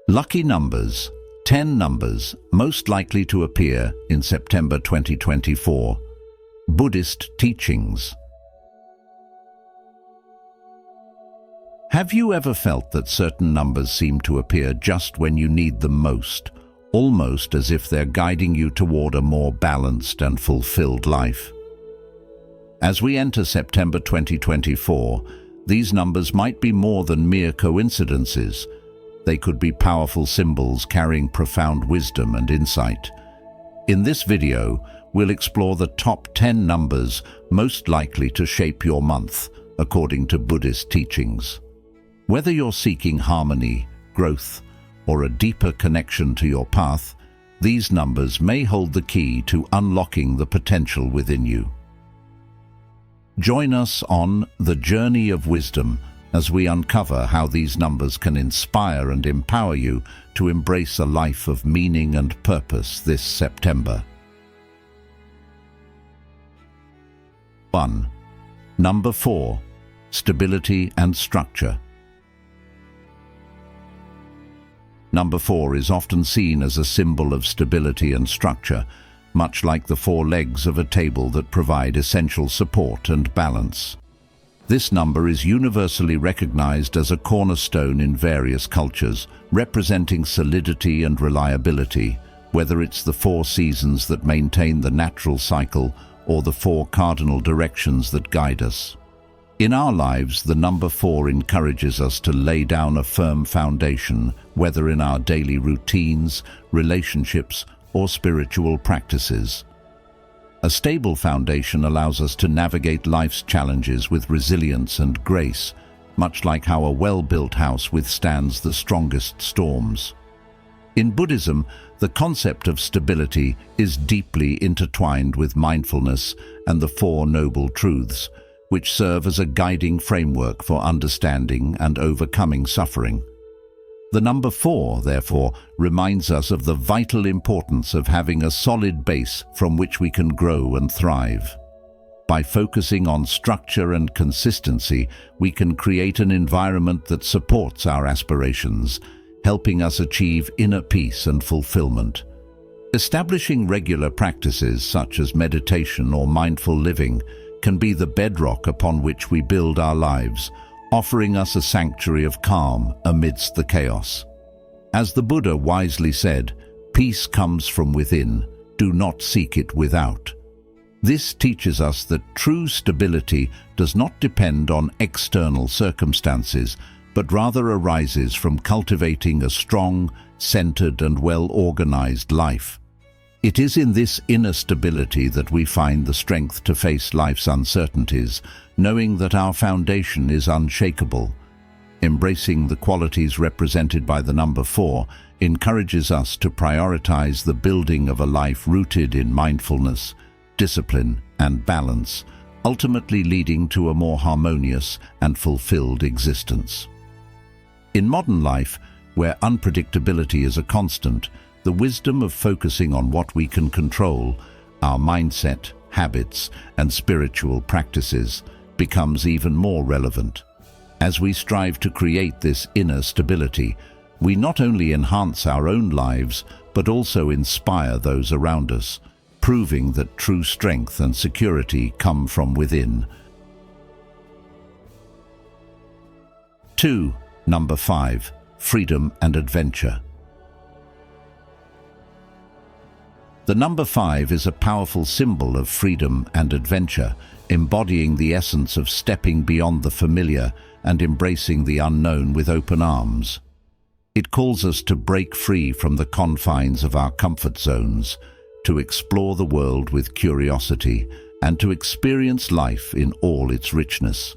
Lucky numbers. 10 numbers most likely to appear in September 2024. Buddhist teachings. Have you ever felt that certain numbers seem to appear just when you need them most, almost as if they're guiding you toward a more balanced and fulfilled life? As we enter September 2024, these numbers might be more than mere coincidences. They could be powerful symbols carrying profound wisdom and insight. In this video, we'll explore the top 10 numbers most likely to shape your month, according to Buddhist teachings. Whether you're seeking harmony, growth, or a deeper connection to your path, these numbers may hold the key to unlocking the potential within you. Join us on The Journey of Wisdom as we uncover how these numbers can inspire and empower you to embrace a life of meaning and purpose this September. 1. Number 4. Stability and structure. Number 4 is often seen as a symbol of stability and structure, much like the 4 legs of a table that provide essential support and balance. This number is universally recognized as a cornerstone in various cultures, representing solidity and reliability, whether it's the 4 seasons that maintain the natural cycle or the 4 cardinal directions that guide us. In our lives, the number 4 encourages us to lay down a firm foundation, whether in our daily routines, relationships, or spiritual practices. A stable foundation allows us to navigate life's challenges with resilience and grace, much like how a well-built house withstands the strongest storms. In Buddhism, the concept of stability is deeply intertwined with mindfulness and the 4 noble truths, which serve as a guiding framework for understanding and overcoming suffering. The number 4, therefore, reminds us of the vital importance of having a solid base from which we can grow and thrive. By focusing on structure and consistency, we can create an environment that supports our aspirations, helping us achieve inner peace and fulfillment. Establishing regular practices such as meditation or mindful living can be the bedrock upon which we build our lives, offering us a sanctuary of calm amidst the chaos. As the Buddha wisely said, "Peace comes from within, do not seek it without." This teaches us that true stability does not depend on external circumstances, but rather arises from cultivating a strong, centered, and well-organized life. It is in this inner stability that we find the strength to face life's uncertainties, knowing that our foundation is unshakable. Embracing the qualities represented by the number 4 encourages us to prioritize the building of a life rooted in mindfulness, discipline, and balance, ultimately leading to a more harmonious and fulfilled existence. In modern life, where unpredictability is a constant, the wisdom of focusing on what we can control, our mindset, habits, and spiritual practices, becomes even more relevant. As we strive to create this inner stability, we not only enhance our own lives, but also inspire those around us, proving that true strength and security come from within. 2. Number 5. Freedom and adventure. The number 5 is a powerful symbol of freedom and adventure, embodying the essence of stepping beyond the familiar and embracing the unknown with open arms. It calls us to break free from the confines of our comfort zones, to explore the world with curiosity, and to experience life in all its richness.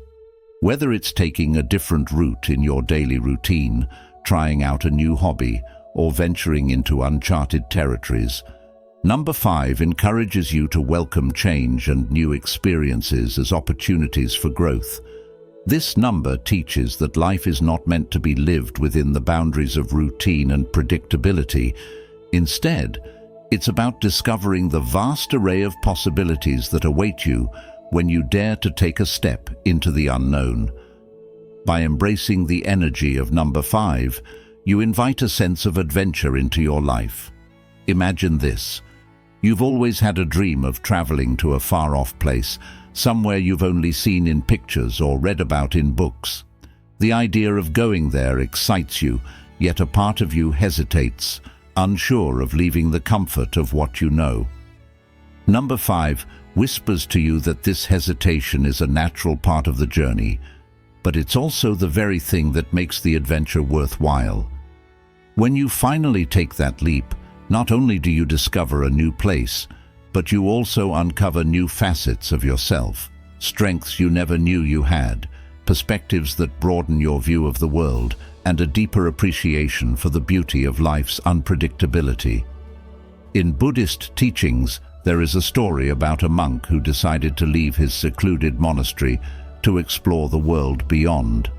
Whether it's taking a different route in your daily routine, trying out a new hobby, or venturing into uncharted territories, number 5 encourages you to welcome change and new experiences as opportunities for growth. This number teaches that life is not meant to be lived within the boundaries of routine and predictability. Instead, it's about discovering the vast array of possibilities that await you when you dare to take a step into the unknown. By embracing the energy of number 5, You invite a sense of adventure into your life. Imagine this. You've always had a dream of traveling to a far-off place, somewhere you've only seen in pictures or read about in books. The idea of going there excites you, yet a part of you hesitates, unsure of leaving the comfort of what you know. Number 5 whispers to you that this hesitation is a natural part of the journey, but it's also the very thing that makes the adventure worthwhile. When you finally take that leap, not only do you discover a new place, but you also uncover new facets of yourself, strengths you never knew you had, perspectives that broaden your view of the world, and a deeper appreciation for the beauty of life's unpredictability. In Buddhist teachings, there is a story about a monk who decided to leave his secluded monastery to explore the world beyond.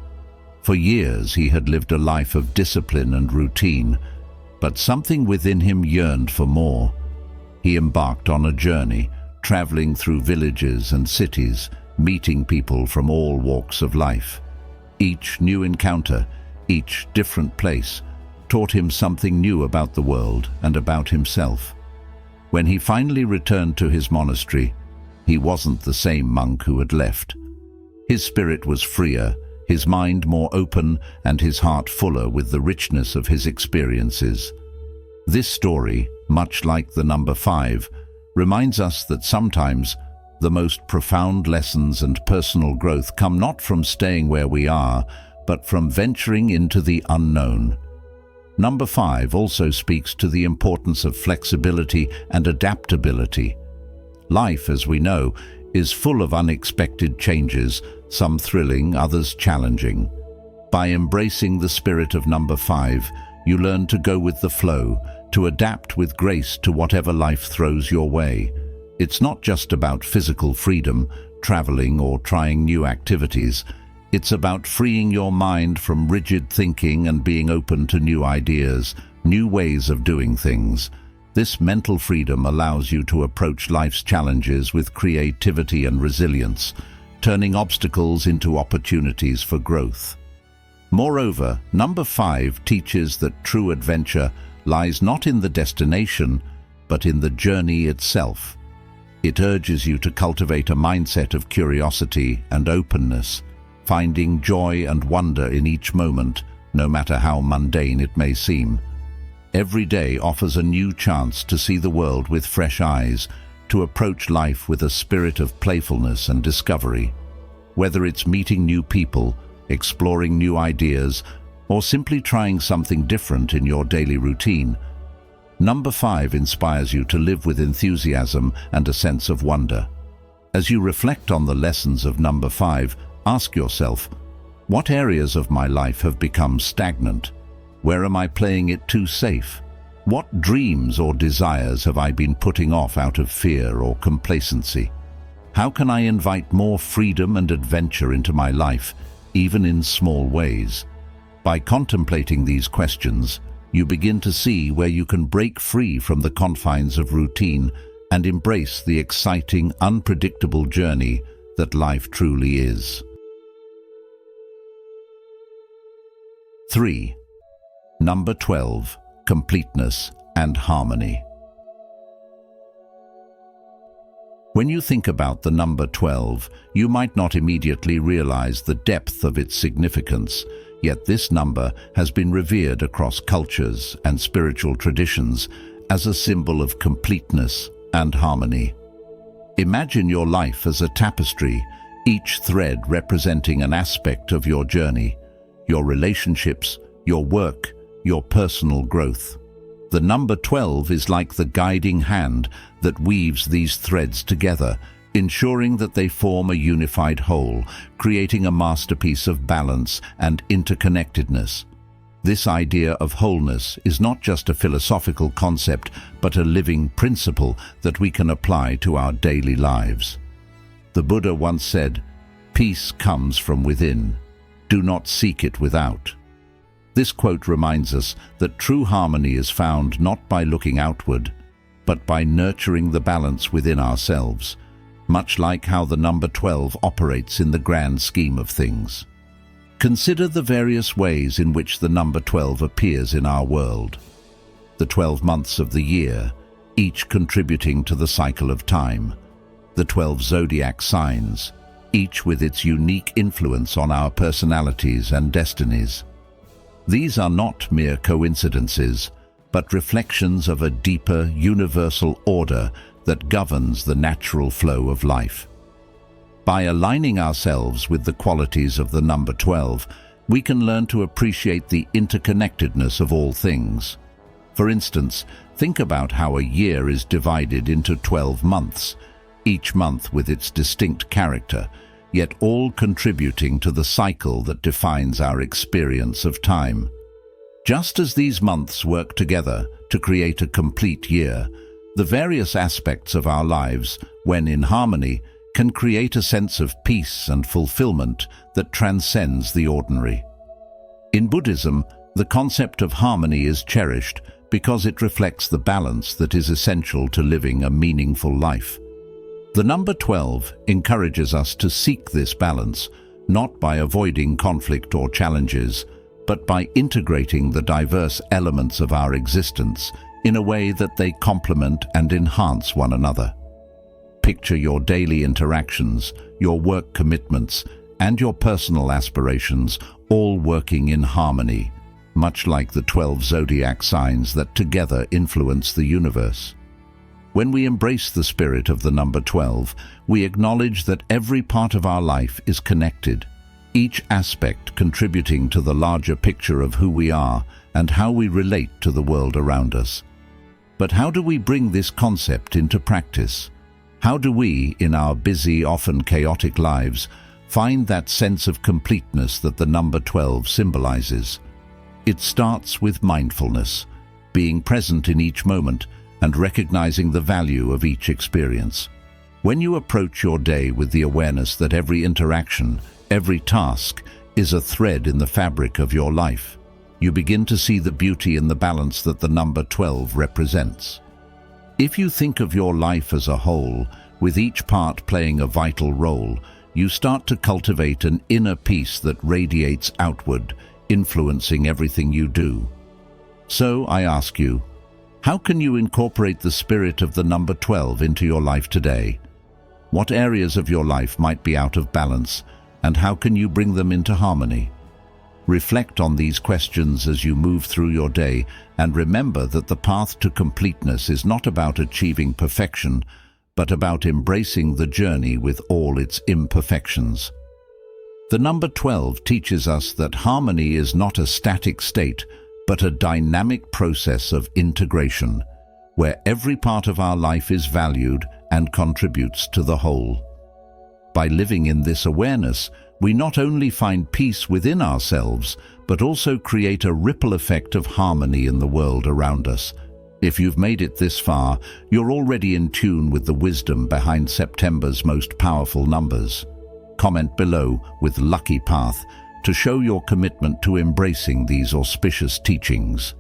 For years he had lived a life of discipline and routine, but something within him yearned for more. He embarked on a journey, traveling through villages and cities, meeting people from all walks of life. Each new encounter, each different place, taught him something new about the world and about himself. When he finally returned to his monastery, he wasn't the same monk who had left. His spirit was freer, his mind more open, and his heart fuller with the richness of his experiences. This story, much like the number 5, reminds us that sometimes the most profound lessons and personal growth come not from staying where we are, but from venturing into the unknown. Number 5 also speaks to the importance of flexibility and adaptability. Life, as we know, is full of unexpected changes, some thrilling, others challenging. By embracing the spirit of number 5, you learn to go with the flow, to adapt with grace to whatever life throws your way. It's not just about physical freedom, traveling or trying new activities. It's about freeing your mind from rigid thinking and being open to new ideas, new ways of doing things. This mental freedom allows you to approach life's challenges with creativity and resilience, turning obstacles into opportunities for growth. Moreover, number 5 teaches that true adventure lies not in the destination, but in the journey itself. It urges you to cultivate a mindset of curiosity and openness, finding joy and wonder in each moment, no matter how mundane it may seem. Every day offers a new chance to see the world with fresh eyes, to approach life with a spirit of playfulness and discovery. Whether it's meeting new people, exploring new ideas, or simply trying something different in your daily routine, number 5 inspires you to live with enthusiasm and a sense of wonder. As you reflect on the lessons of number 5, ask yourself, what areas of my life have become stagnant? Where am I playing it too safe? What dreams or desires have I been putting off out of fear or complacency? How can I invite more freedom and adventure into my life, even in small ways? By contemplating these questions, you begin to see where you can break free from the confines of routine and embrace the exciting, unpredictable journey that life truly is. 3. Number 12. Completeness and harmony. When you think about the number 12, you might not immediately realize the depth of its significance, yet this number has been revered across cultures and spiritual traditions as a symbol of completeness and harmony. Imagine your life as a tapestry, each thread representing an aspect of your journey, your relationships, your work, your personal growth. The number 12 is like the guiding hand that weaves these threads together, ensuring that they form a unified whole, creating a masterpiece of balance and interconnectedness. This idea of wholeness is not just a philosophical concept, but a living principle that we can apply to our daily lives. The Buddha once said, "Peace comes from within. Do not seek it without." This quote reminds us that true harmony is found not by looking outward, but by nurturing the balance within ourselves, much like how the number 12 operates in the grand scheme of things. Consider the various ways in which the number 12 appears in our world. The 12 months of the year, each contributing to the cycle of time. The 12 zodiac signs, each with its unique influence on our personalities and destinies. These are not mere coincidences, but reflections of a deeper, universal order that governs the natural flow of life. By aligning ourselves with the qualities of the number 12, we can learn to appreciate the interconnectedness of all things. For instance, think about how a year is divided into 12 months, each month with its distinct character, yet all contributing to the cycle that defines our experience of time. Just as these months work together to create a complete year, the various aspects of our lives, when in harmony, can create a sense of peace and fulfillment that transcends the ordinary. In Buddhism, the concept of harmony is cherished because it reflects the balance that is essential to living a meaningful life. The number 12 encourages us to seek this balance, not by avoiding conflict or challenges, but by integrating the diverse elements of our existence in a way that they complement and enhance one another. Picture your daily interactions, your work commitments, and your personal aspirations all working in harmony, much like the 12 zodiac signs that together influence the universe. When we embrace the spirit of the number 12, we acknowledge that every part of our life is connected, each aspect contributing to the larger picture of who we are and how we relate to the world around us. But how do we bring this concept into practice? How do we, in our busy, often chaotic lives, find that sense of completeness that the number 12 symbolizes? It starts with mindfulness, being present in each moment and recognizing the value of each experience. When you approach your day with the awareness that every interaction, every task, is a thread in the fabric of your life, you begin to see the beauty in the balance that the number 12 represents. If you think of your life as a whole, with each part playing a vital role, you start to cultivate an inner peace that radiates outward, influencing everything you do. So I ask you, how can you incorporate the spirit of the number 12 into your life today? What areas of your life might be out of balance, and how can you bring them into harmony? Reflect on these questions as you move through your day, and remember that the path to completeness is not about achieving perfection, but about embracing the journey with all its imperfections. The number 12 teaches us that harmony is not a static state, but a dynamic process of integration, where every part of our life is valued and contributes to the whole. By living in this awareness, we not only find peace within ourselves, but also create a ripple effect of harmony in the world around us. If you've made it this far, you're already in tune with the wisdom behind September's most powerful numbers. Comment below with Lucky Path to show your commitment to embracing these auspicious teachings.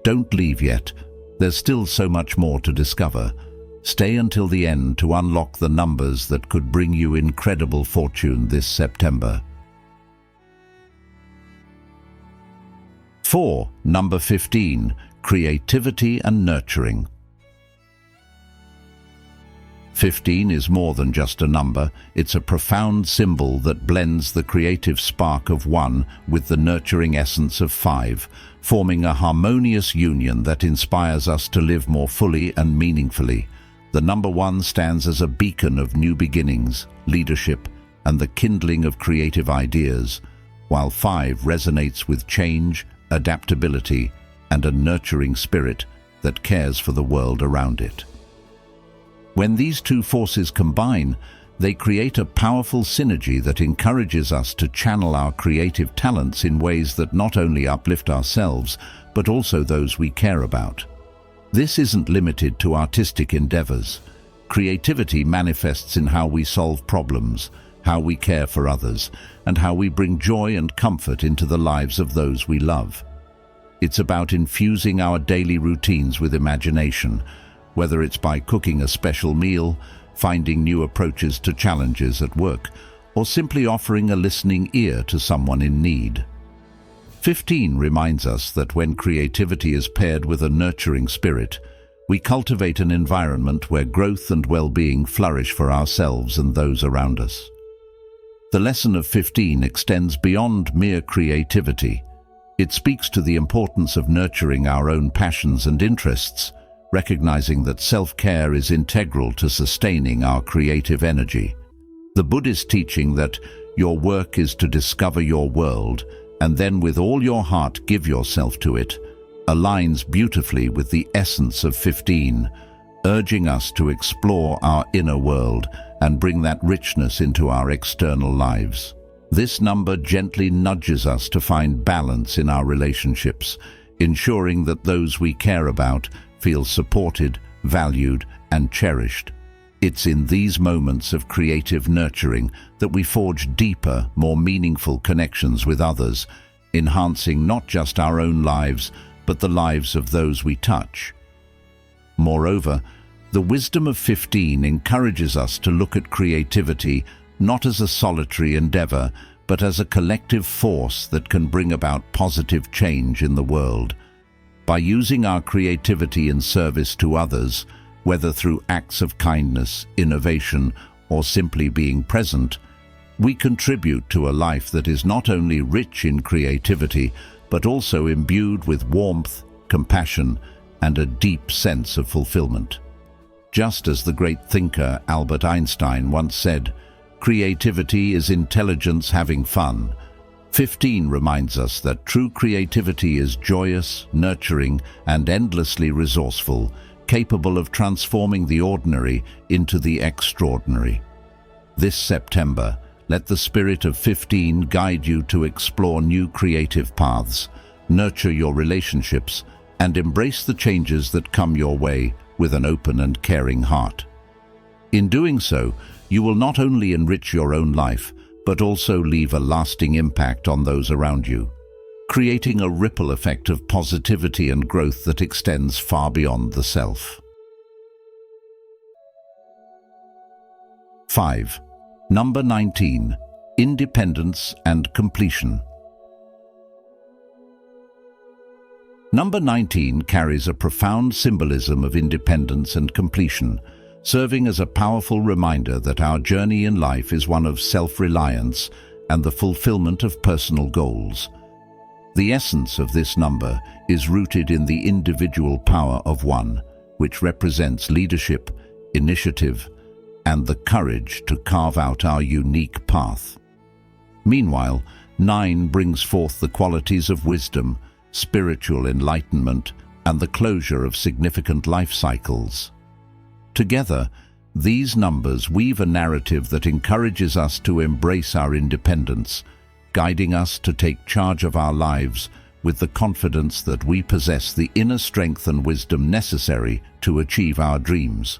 Don't leave yet. There's still so much more to discover. Stay until the end to unlock the numbers that could bring you incredible fortune this September. 4. Number 15. Creativity and Nurturing. 15 is more than just a number. It's a profound symbol that blends the creative spark of 1 with the nurturing essence of 5, forming a harmonious union that inspires us to live more fully and meaningfully. The number 1 stands as a beacon of new beginnings, leadership, and the kindling of creative ideas, while 5 resonates with change, adaptability, and a nurturing spirit that cares for the world around it. When these two forces combine, they create a powerful synergy that encourages us to channel our creative talents in ways that not only uplift ourselves, but also those we care about. This isn't limited to artistic endeavors. Creativity manifests in how we solve problems, how we care for others, and how we bring joy and comfort into the lives of those we love. It's about infusing our daily routines with imagination, whether it's by cooking a special meal, finding new approaches to challenges at work, or simply offering a listening ear to someone in need. 15 reminds us that when creativity is paired with a nurturing spirit, we cultivate an environment where growth and well-being flourish for ourselves and those around us. The lesson of 15 extends beyond mere creativity. It speaks to the importance of nurturing our own passions and interests, recognizing that self-care is integral to sustaining our creative energy. The Buddhist teaching that your work is to discover your world and then with all your heart give yourself to it aligns beautifully with the essence of 15, urging us to explore our inner world and bring that richness into our external lives. This number gently nudges us to find balance in our relationships, ensuring that those we care about feel supported, valued, and cherished. It's in these moments of creative nurturing that we forge deeper, more meaningful connections with others, enhancing not just our own lives, but the lives of those we touch. Moreover, the wisdom of 15 encourages us to look at creativity not as a solitary endeavor, but as a collective force that can bring about positive change in the world. By using our creativity in service to others, whether through acts of kindness, innovation, or simply being present, we contribute to a life that is not only rich in creativity, but also imbued with warmth, compassion, and a deep sense of fulfillment. Just as the great thinker Albert Einstein once said, "Creativity is intelligence having fun." 15 reminds us that true creativity is joyous, nurturing, and endlessly resourceful, capable of transforming the ordinary into the extraordinary. This September, let the spirit of 15 guide you to explore new creative paths, nurture your relationships, and embrace the changes that come your way with an open and caring heart. In doing so, you will not only enrich your own life, but also leave a lasting impact on those around you, creating a ripple effect of positivity and growth that extends far beyond the self. 5. Number 19. Independence and completion. Number 19 carries a profound symbolism of independence and completion, serving as a powerful reminder that our journey in life is one of self-reliance and the fulfillment of personal goals. The essence of this number is rooted in the individual power of one, which represents leadership, initiative, and the courage to carve out our unique path. Meanwhile, 9 brings forth the qualities of wisdom, spiritual enlightenment, and the closure of significant life cycles. Together, these numbers weave a narrative that encourages us to embrace our independence, guiding us to take charge of our lives with the confidence that we possess the inner strength and wisdom necessary to achieve our dreams.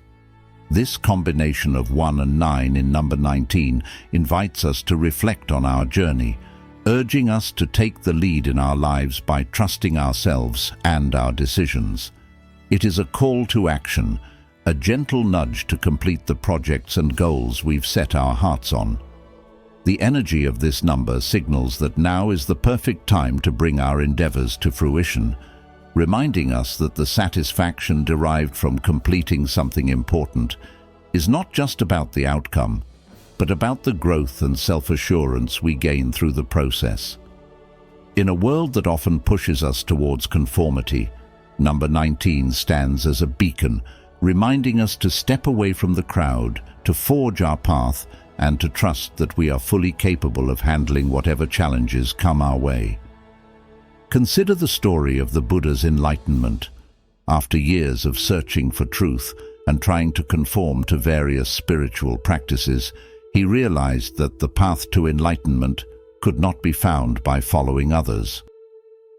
This combination of 1 and 9 in number 19 invites us to reflect on our journey, urging us to take the lead in our lives by trusting ourselves and our decisions. It is a call to action, a gentle nudge to complete the projects and goals we've set our hearts on. The energy of this number signals that now is the perfect time to bring our endeavors to fruition, reminding us that the satisfaction derived from completing something important is not just about the outcome, but about the growth and self-assurance we gain through the process. In a world that often pushes us towards conformity, number 19 stands as a beacon, reminding us to step away from the crowd, to forge our path, and to trust that we are fully capable of handling whatever challenges come our way. Consider the story of the Buddha's enlightenment. After years of searching for truth and trying to conform to various spiritual practices, he realized that the path to enlightenment could not be found by following others.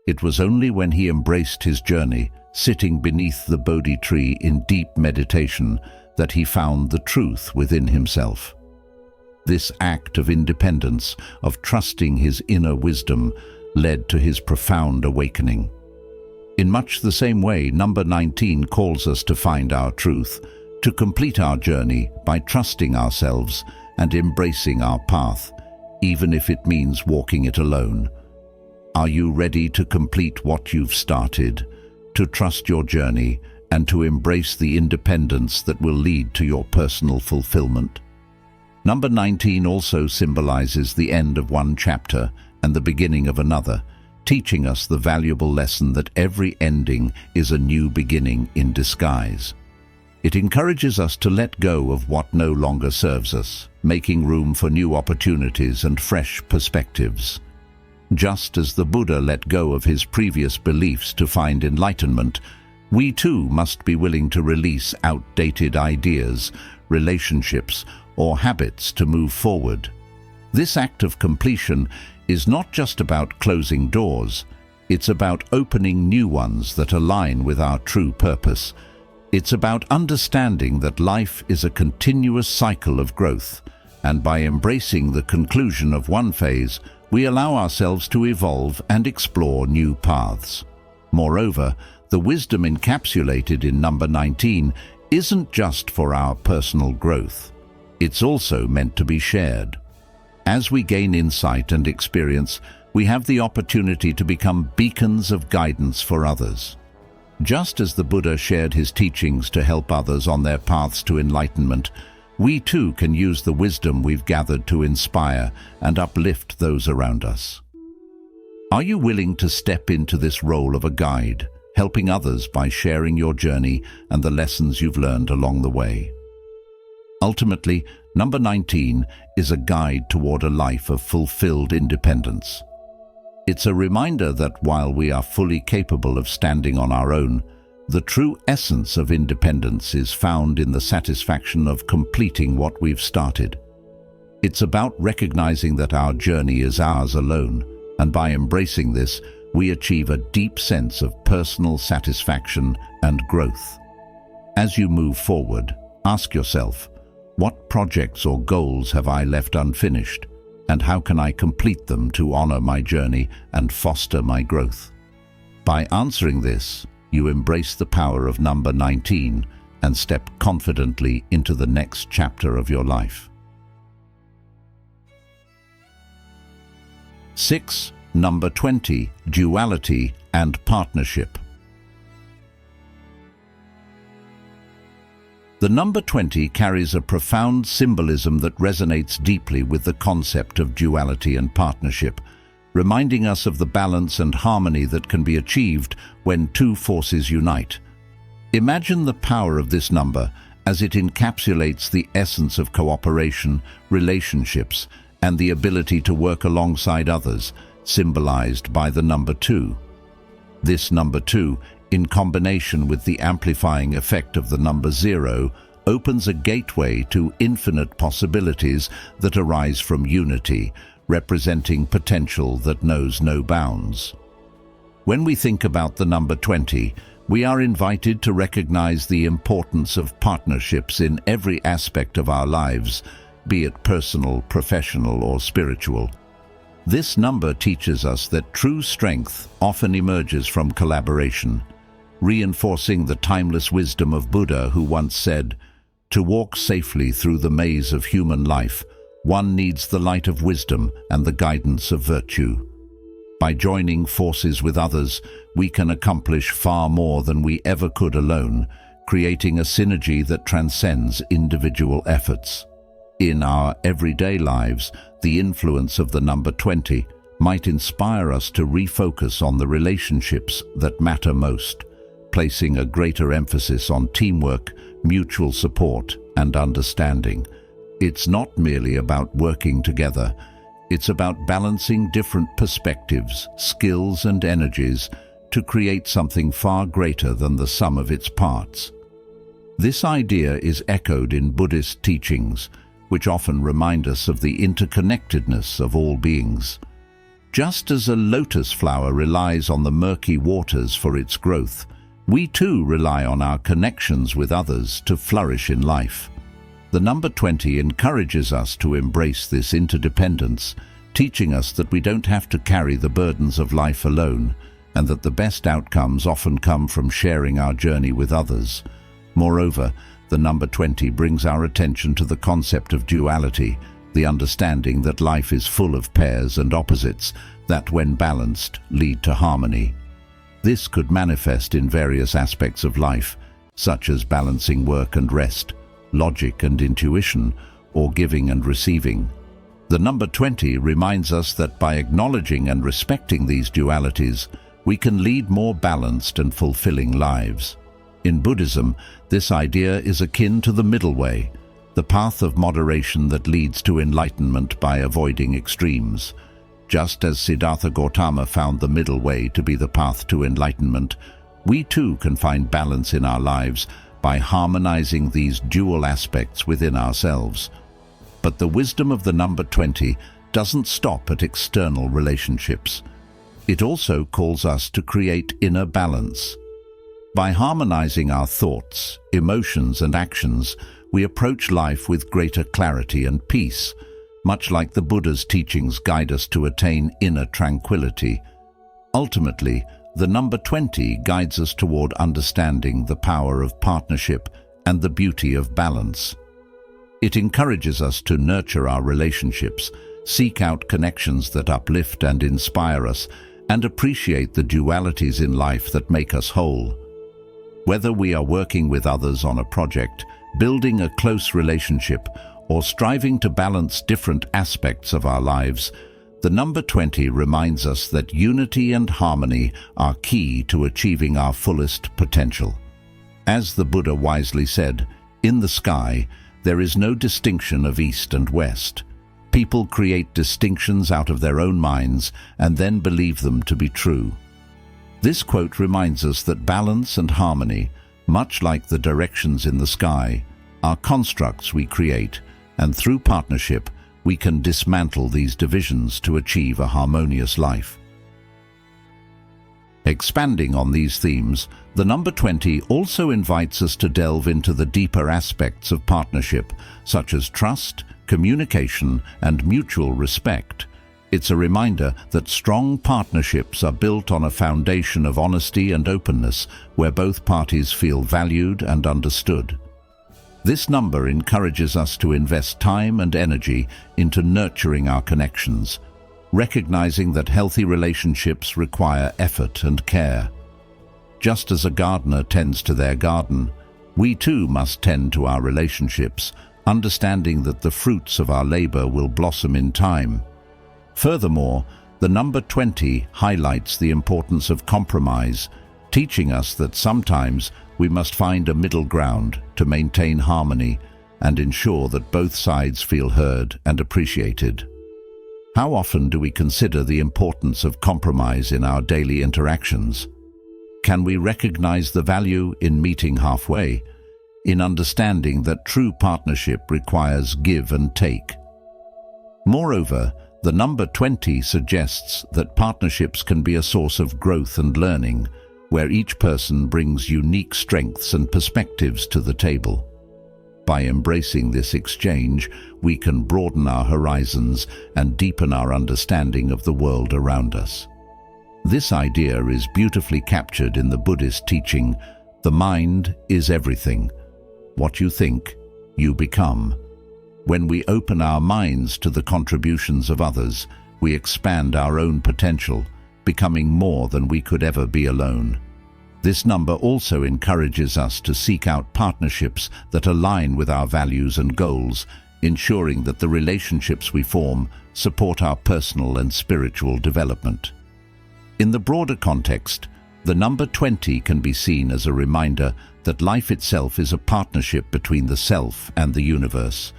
It was only when he embraced his journey, sitting beneath the Bodhi tree in deep meditation, that he found the truth within himself. This act of independence, of trusting his inner wisdom, led to his profound awakening. In much the same way, number 19 calls us to find our truth, to complete our journey by trusting ourselves and embracing our path, even if it means walking it alone. Are you ready to complete what you've started, to trust your journey, and to embrace the independence that will lead to your personal fulfillment? Number 19 also symbolizes the end of one chapter and the beginning of another, teaching us the valuable lesson that every ending is a new beginning in disguise. It encourages us to let go of what no longer serves us, making room for new opportunities and fresh perspectives. Just as the Buddha let go of his previous beliefs to find enlightenment, we too must be willing to release outdated ideas, relationships, or habits to move forward. This act of completion is not just about closing doors, it's about opening new ones that align with our true purpose. It's about understanding that life is a continuous cycle of growth, and by embracing the conclusion of one phase, we allow ourselves to evolve and explore new paths. Moreover, the wisdom encapsulated in number 19 isn't just for our personal growth. It's also meant to be shared. As we gain insight and experience, we have the opportunity to become beacons of guidance for others. Just as the Buddha shared his teachings to help others on their paths to enlightenment, we too can use the wisdom we've gathered to inspire and uplift those around us. Are you willing to step into this role of a guide, helping others by sharing your journey and the lessons you've learned along the way? Ultimately, number 19 is a guide toward a life of fulfilled independence. It's a reminder that while we are fully capable of standing on our own, the true essence of independence is found in the satisfaction of completing what we've started. It's about recognizing that our journey is ours alone, and by embracing this, we achieve a deep sense of personal satisfaction and growth. As you move forward, ask yourself, what projects or goals have I left unfinished, and how can I complete them to honor my journey and foster my growth? By answering this, you embrace the power of number 19 and step confidently into the next chapter of your life. 6. Number 20, Duality and Partnership. The number 20 carries a profound symbolism that resonates deeply with the concept of duality and partnership, reminding us of the balance and harmony that can be achieved when two forces unite. Imagine the power of this number as it encapsulates the essence of cooperation, relationships, and the ability to work alongside others, symbolized by the number 2. This number 2, in combination with the amplifying effect of the number 0, opens a gateway to infinite possibilities that arise from unity, representing potential that knows no bounds. When we think about the number 20, we are invited to recognize the importance of partnerships in every aspect of our lives, be it personal, professional, or spiritual. This number teaches us that true strength often emerges from collaboration, reinforcing the timeless wisdom of Buddha, who once said, "To walk safely through the maze of human life, one needs the light of wisdom and the guidance of virtue." By joining forces with others, we can accomplish far more than we ever could alone, creating a synergy that transcends individual efforts. In our everyday lives, the influence of the number 20 might inspire us to refocus on the relationships that matter most, placing a greater emphasis on teamwork, mutual support, and understanding. It's not merely about working together. It's about balancing different perspectives, skills, and energies to create something far greater than the sum of its parts. This idea is echoed in Buddhist teachings, which often remind us of the interconnectedness of all beings. Just as a lotus flower relies on the murky waters for its growth, we too rely on our connections with others to flourish in life. The number 20 encourages us to embrace this interdependence, teaching us that we don't have to carry the burdens of life alone, and that the best outcomes often come from sharing our journey with others. Moreover, the number 20 brings our attention to the concept of duality, the understanding that life is full of pairs and opposites that, when balanced, lead to harmony. This could manifest in various aspects of life, such as balancing work and rest, logic and intuition, or giving and receiving. The number 20 reminds us that by acknowledging and respecting these dualities, we can lead more balanced and fulfilling lives. In Buddhism, this idea is akin to the middle way, the path of moderation that leads to enlightenment by avoiding extremes. Just as Siddhartha Gautama found the middle way to be the path to enlightenment, we too can find balance in our lives by harmonizing these dual aspects within ourselves. But the wisdom of the number 20 doesn't stop at external relationships. It also calls us to create inner balance. By harmonizing our thoughts, emotions, and actions, we approach life with greater clarity and peace, much like the Buddha's teachings guide us to attain inner tranquility. Ultimately, the number 20 guides us toward understanding the power of partnership and the beauty of balance. It encourages us to nurture our relationships, seek out connections that uplift and inspire us, and appreciate the dualities in life that make us whole. Whether we are working with others on a project, building a close relationship, or striving to balance different aspects of our lives, the number 20 reminds us that unity and harmony are key to achieving our fullest potential. As the Buddha wisely said, "In the sky, there is no distinction of east and west." People create distinctions out of their own minds and then believe them to be true. This quote reminds us that balance and harmony, much like the directions in the sky, are constructs we create, and through partnership, we can dismantle these divisions to achieve a harmonious life. Expanding on these themes, the number 20 also invites us to delve into the deeper aspects of partnership, such as trust, communication, and mutual respect. It's a reminder that strong partnerships are built on a foundation of honesty and openness, where both parties feel valued and understood. This number encourages us to invest time and energy into nurturing our connections, recognizing that healthy relationships require effort and care. Just as a gardener tends to their garden, we too must tend to our relationships, understanding that the fruits of our labor will blossom in time. Furthermore, the number 20 highlights the importance of compromise, teaching us that sometimes we must find a middle ground to maintain harmony and ensure that both sides feel heard and appreciated. How often do we consider the importance of compromise in our daily interactions? Can we recognize the value in meeting halfway, in understanding that true partnership requires give and take? Moreover, the number 20 suggests that partnerships can be a source of growth and learning, where each person brings unique strengths and perspectives to the table. By embracing this exchange, we can broaden our horizons and deepen our understanding of the world around us. This idea is beautifully captured in the Buddhist teaching, "The mind is everything. What you think, you become." When we open our minds to the contributions of others, we expand our own potential, becoming more than we could ever be alone. This number also encourages us to seek out partnerships that align with our values and goals, ensuring that the relationships we form support our personal and spiritual development. In the broader context, the number 20 can be seen as a reminder that life itself is a partnership between the self and the universe,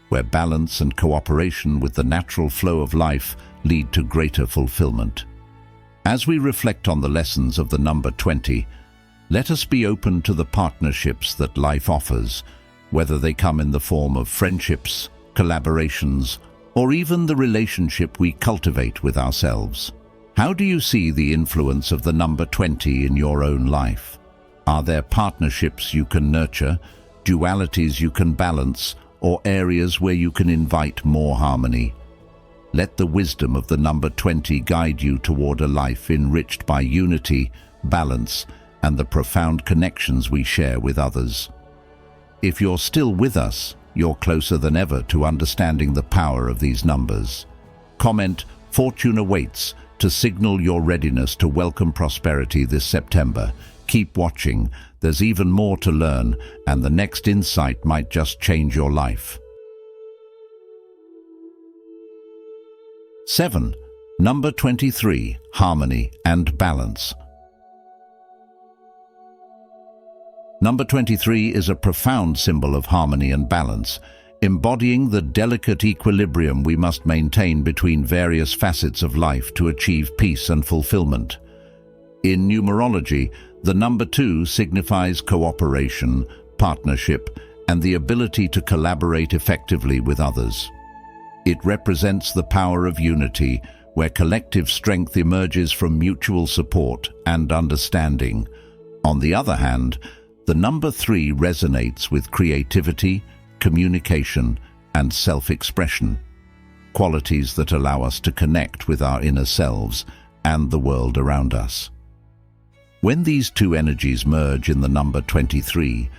where balance and cooperation with the natural flow of life lead to greater fulfillment. As we reflect on the lessons of the number 20, let us be open to the partnerships that life offers, whether they come in the form of friendships, collaborations, or even the relationship we cultivate with ourselves. How do you see the influence of the number 20 in your own life? Are there partnerships you can nurture, dualities you can balance, or areas where you can invite more harmony? Let the wisdom of the number 20 guide you toward a life enriched by unity, balance, and the profound connections we share with others. If you're still with us, you're closer than ever to understanding the power of these numbers. Comment, "Fortune awaits," to signal your readiness to welcome prosperity this September. Keep watching, there's even more to learn, and the next insight might just change your life. 7. Number 23, harmony and balance. Number 23 is a profound symbol of harmony and balance, embodying the delicate equilibrium we must maintain between various facets of life to achieve peace and fulfillment. In numerology, the number 2 signifies cooperation, partnership, and the ability to collaborate effectively with others. It represents the power of unity, where collective strength emerges from mutual support and understanding. On the other hand, the number 3 resonates with creativity, communication, and self-expression, qualities that allow us to connect with our inner selves and the world around us. When these two energies merge in the number 23,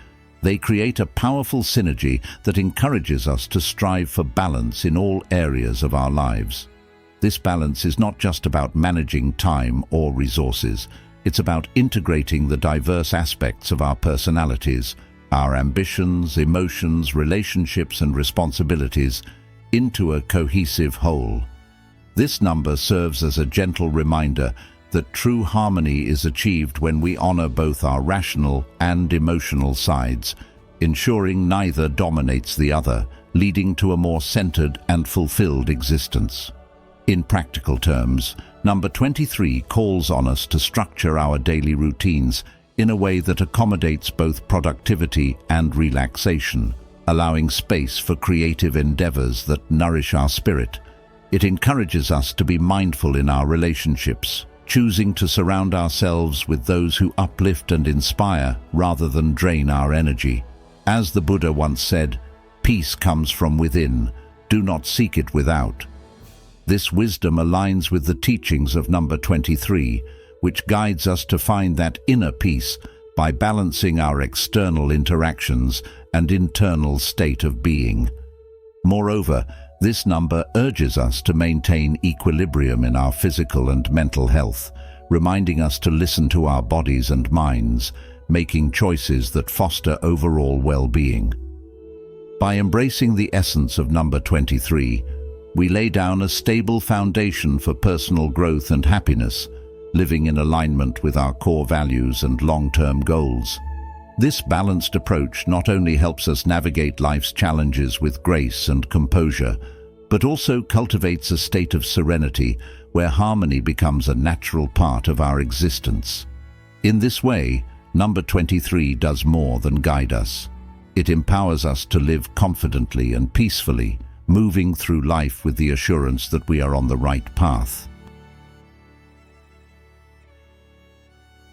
they create a powerful synergy that encourages us to strive for balance in all areas of our lives. This balance is not just about managing time or resources. It's about integrating the diverse aspects of our personalities, our ambitions, emotions, relationships, and responsibilities into a cohesive whole. This number serves as a gentle reminder that true harmony is achieved when we honor both our rational and emotional sides, ensuring neither dominates the other, leading to a more centered and fulfilled existence. In practical terms, number 23 calls on us to structure our daily routines in a way that accommodates both productivity and relaxation, allowing space for creative endeavors that nourish our spirit. It encourages us to be mindful in our relationships, choosing to surround ourselves with those who uplift and inspire rather than drain our energy. As the Buddha once said, "Peace comes from within, do not seek it without." This wisdom aligns with the teachings of number 23, which guides us to find that inner peace by balancing our external interactions and internal state of being. Moreover, this number urges us to maintain equilibrium in our physical and mental health, reminding us to listen to our bodies and minds, making choices that foster overall well-being. By embracing the essence of number 23, we lay down a stable foundation for personal growth and happiness, living in alignment with our core values and long-term goals. This balanced approach not only helps us navigate life's challenges with grace and composure, but also cultivates a state of serenity where harmony becomes a natural part of our existence. In this way, number 23 does more than guide us. It empowers us to live confidently and peacefully, moving through life with the assurance that we are on the right path.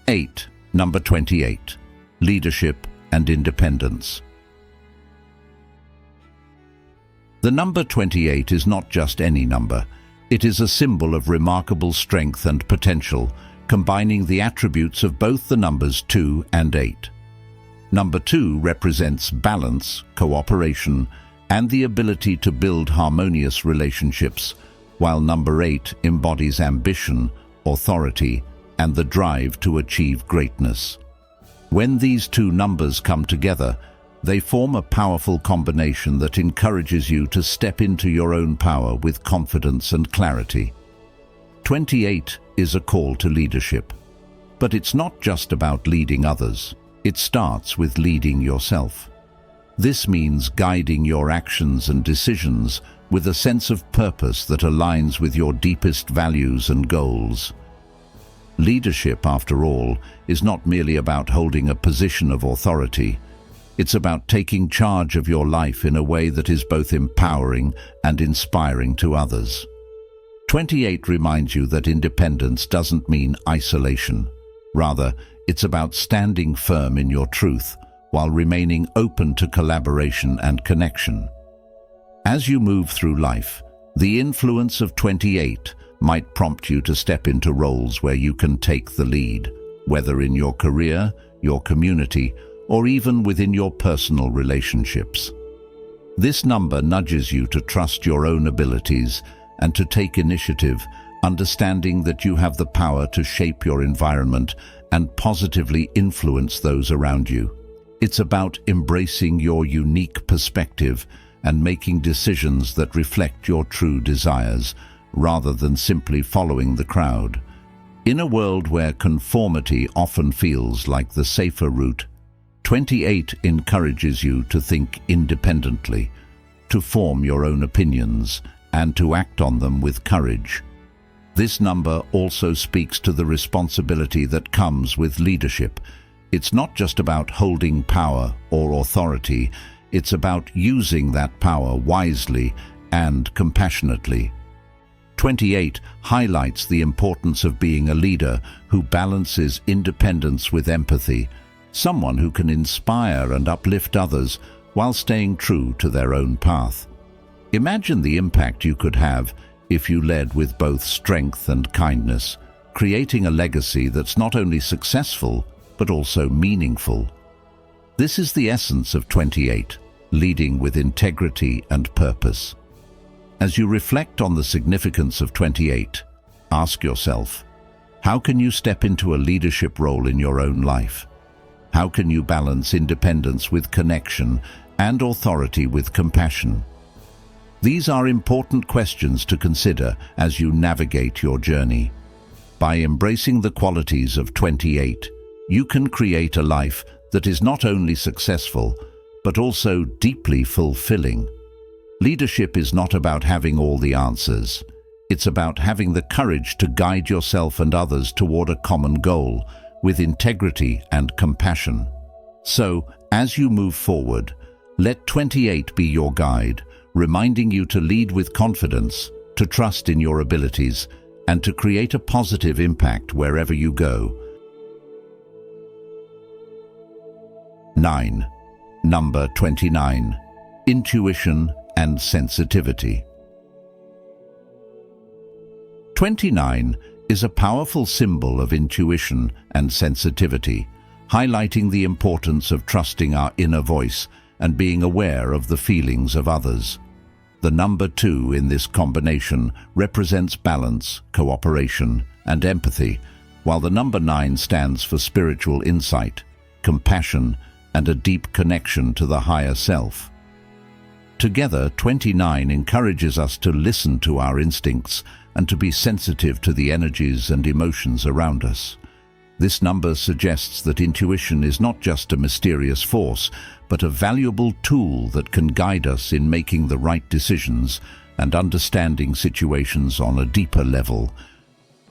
8. Number 28. Leadership and independence. The number 28 is not just any number. It is a symbol of remarkable strength and potential, combining the attributes of both the numbers 2 and 8. Number 2 represents balance, cooperation, and the ability to build harmonious relationships, while number 8 embodies ambition, authority, and the drive to achieve greatness. When these two numbers come together, they form a powerful combination that encourages you to step into your own power with confidence and clarity. 28 is a call to leadership. But it's not just about leading others. It starts with leading yourself. This means guiding your actions and decisions with a sense of purpose that aligns with your deepest values and goals. Leadership, after all, is not merely about holding a position of authority. It's about taking charge of your life in a way that is both empowering and inspiring to others. 28 reminds you that independence doesn't mean isolation. Rather, it's about standing firm in your truth while remaining open to collaboration and connection. As you move through life, the influence of 28 might prompt you to step into roles where you can take the lead, whether in your career, your community, or even within your personal relationships. This number nudges you to trust your own abilities and to take initiative, understanding that you have the power to shape your environment and positively influence those around you. It's about embracing your unique perspective and making decisions that reflect your true desires, rather than simply following the crowd. In a world where conformity often feels like the safer route, 28 encourages you to think independently, to form your own opinions, and to act on them with courage. This number also speaks to the responsibility that comes with leadership. It's not just about holding power or authority, it's about using that power wisely and compassionately. 28 highlights the importance of being a leader who balances independence with empathy, someone who can inspire and uplift others while staying true to their own path. Imagine the impact you could have if you led with both strength and kindness, creating a legacy that's not only successful, but also meaningful. This is the essence of 28, leading with integrity and purpose. As you reflect on the significance of 28, ask yourself, how can you step into a leadership role in your own life? How can you balance independence with connection and authority with compassion? These are important questions to consider as you navigate your journey. By embracing the qualities of 28, you can create a life that is not only successful, but also deeply fulfilling. Leadership is not about having all the answers. It's about having the courage to guide yourself and others toward a common goal, with integrity and compassion. So, as you move forward, let 28 be your guide, reminding you to lead with confidence, to trust in your abilities, and to create a positive impact wherever you go. 9. Number 29. Intuition and sensitivity. 29 is a powerful symbol of intuition and sensitivity, highlighting the importance of trusting our inner voice and being aware of the feelings of others. The number 2 in this combination represents balance, cooperation, and empathy, while the number 9 stands for spiritual insight, compassion, and a deep connection to the higher self. Together, 29 encourages us to listen to our instincts and to be sensitive to the energies and emotions around us. This number suggests that intuition is not just a mysterious force, but a valuable tool that can guide us in making the right decisions and understanding situations on a deeper level.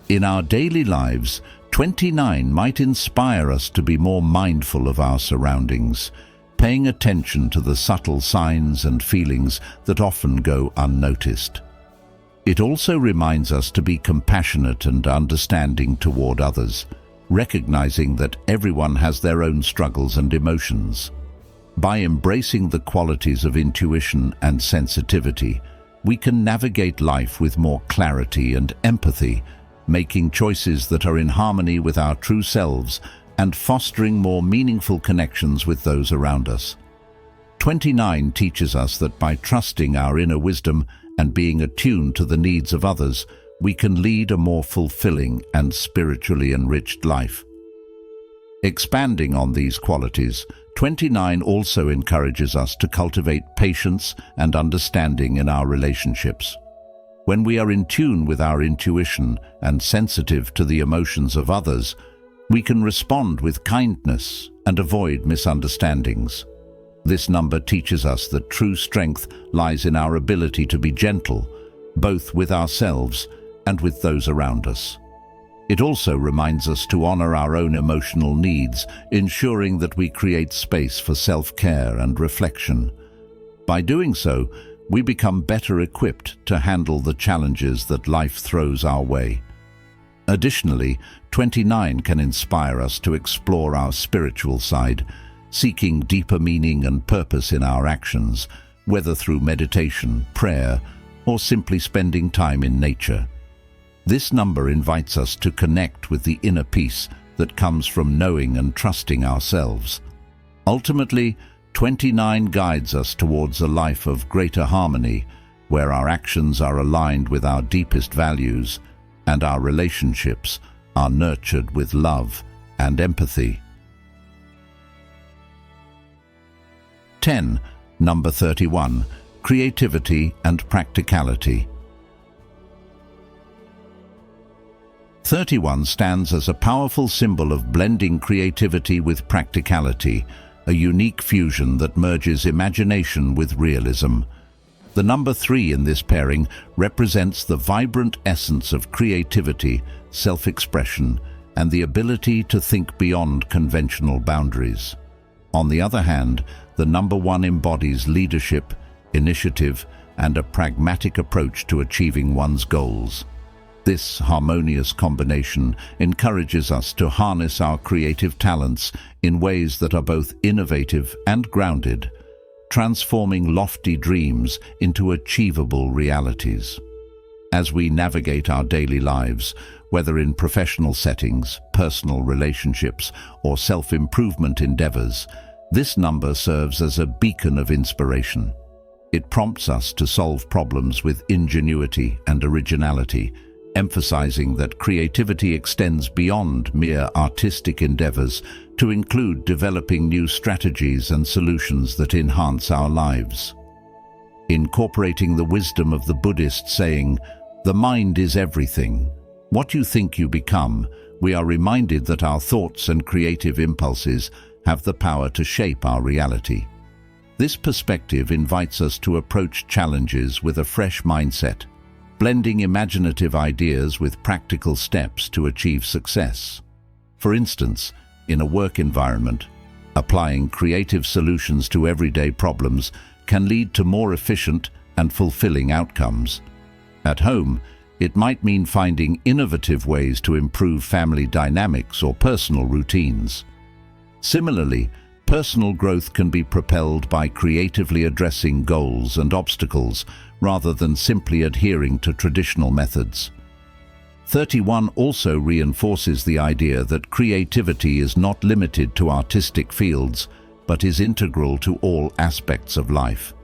In our daily lives, 29 might inspire us to be more mindful of our surroundings, paying attention to the subtle signs and feelings that often go unnoticed. It also reminds us to be compassionate and understanding toward others, recognizing that everyone has their own struggles and emotions. By embracing the qualities of intuition and sensitivity, we can navigate life with more clarity and empathy, making choices that are in harmony with our true selves and fostering more meaningful connections with those around us. 29 teaches us that by trusting our inner wisdom and being attuned to the needs of others, we can lead a more fulfilling and spiritually enriched life. Expanding on these qualities, 29 also encourages us to cultivate patience and understanding in our relationships. When we are in tune with our intuition and sensitive to the emotions of others, we can respond with kindness and avoid misunderstandings. This number teaches us that true strength lies in our ability to be gentle, both with ourselves and with those around us. It also reminds us to honor our own emotional needs, ensuring that we create space for self-care and reflection. By doing so, we become better equipped to handle the challenges that life throws our way. Additionally, 29 can inspire us to explore our spiritual side, seeking deeper meaning and purpose in our actions, whether through meditation, prayer, or simply spending time in nature. This number invites us to connect with the inner peace that comes from knowing and trusting ourselves. Ultimately, 29 guides us towards a life of greater harmony, where our actions are aligned with our deepest values and our relationships are nurtured with love and empathy. 10. Number 31. Creativity and Practicality. 31 stands as a powerful symbol of blending creativity with practicality, a unique fusion that merges imagination with realism. The number 3 in this pairing represents the vibrant essence of creativity, self-expression, and the ability to think beyond conventional boundaries. On the other hand, the number 1 embodies leadership, initiative, and a pragmatic approach to achieving one's goals. This harmonious combination encourages us to harness our creative talents in ways that are both innovative and grounded, transforming lofty dreams into achievable realities. As we navigate our daily lives, whether in professional settings, personal relationships, or self-improvement endeavors, this number serves as a beacon of inspiration. It prompts us to solve problems with ingenuity and originality, emphasizing that creativity extends beyond mere artistic endeavors to include developing new strategies and solutions that enhance our lives. Incorporating the wisdom of the Buddhist saying, "The mind is everything. What you think you become," we are reminded that our thoughts and creative impulses have the power to shape our reality. This perspective invites us to approach challenges with a fresh mindset, blending imaginative ideas with practical steps to achieve success. For instance, in a work environment, applying creative solutions to everyday problems can lead to more efficient and fulfilling outcomes. At home, it might mean finding innovative ways to improve family dynamics or personal routines. Similarly, personal growth can be propelled by creatively addressing goals and obstacles rather than simply adhering to traditional methods. 31 also reinforces the idea that creativity is not limited to artistic fields, but is integral to all aspects of life.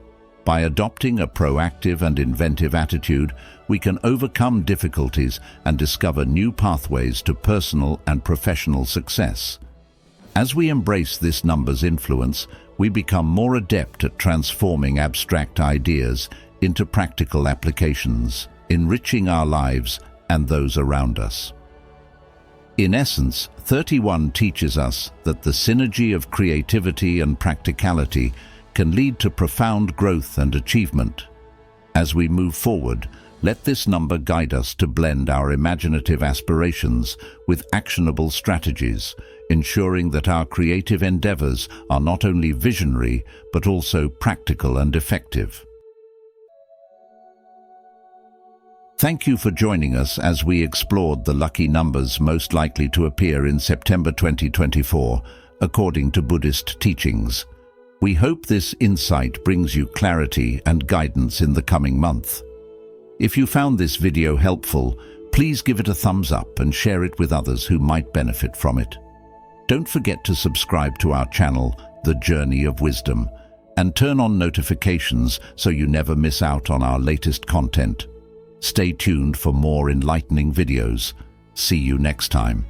By adopting a proactive and inventive attitude, we can overcome difficulties and discover new pathways to personal and professional success. As we embrace this number's influence, we become more adept at transforming abstract ideas into practical applications, enriching our lives and those around us. In essence, 31 teaches us that the synergy of creativity and practicality can lead to profound growth and achievement. As we move forward, let this number guide us to blend our imaginative aspirations with actionable strategies, ensuring that our creative endeavors are not only visionary, but also practical and effective. Thank you for joining us as we explored the lucky numbers most likely to appear in September 2024, according to Buddhist teachings. We hope this insight brings you clarity and guidance in the coming month. If you found this video helpful, please give it a thumbs up and share it with others who might benefit from it. Don't forget to subscribe to our channel, The Journey of Wisdom, and turn on notifications so you never miss out on our latest content. Stay tuned for more enlightening videos. See you next time.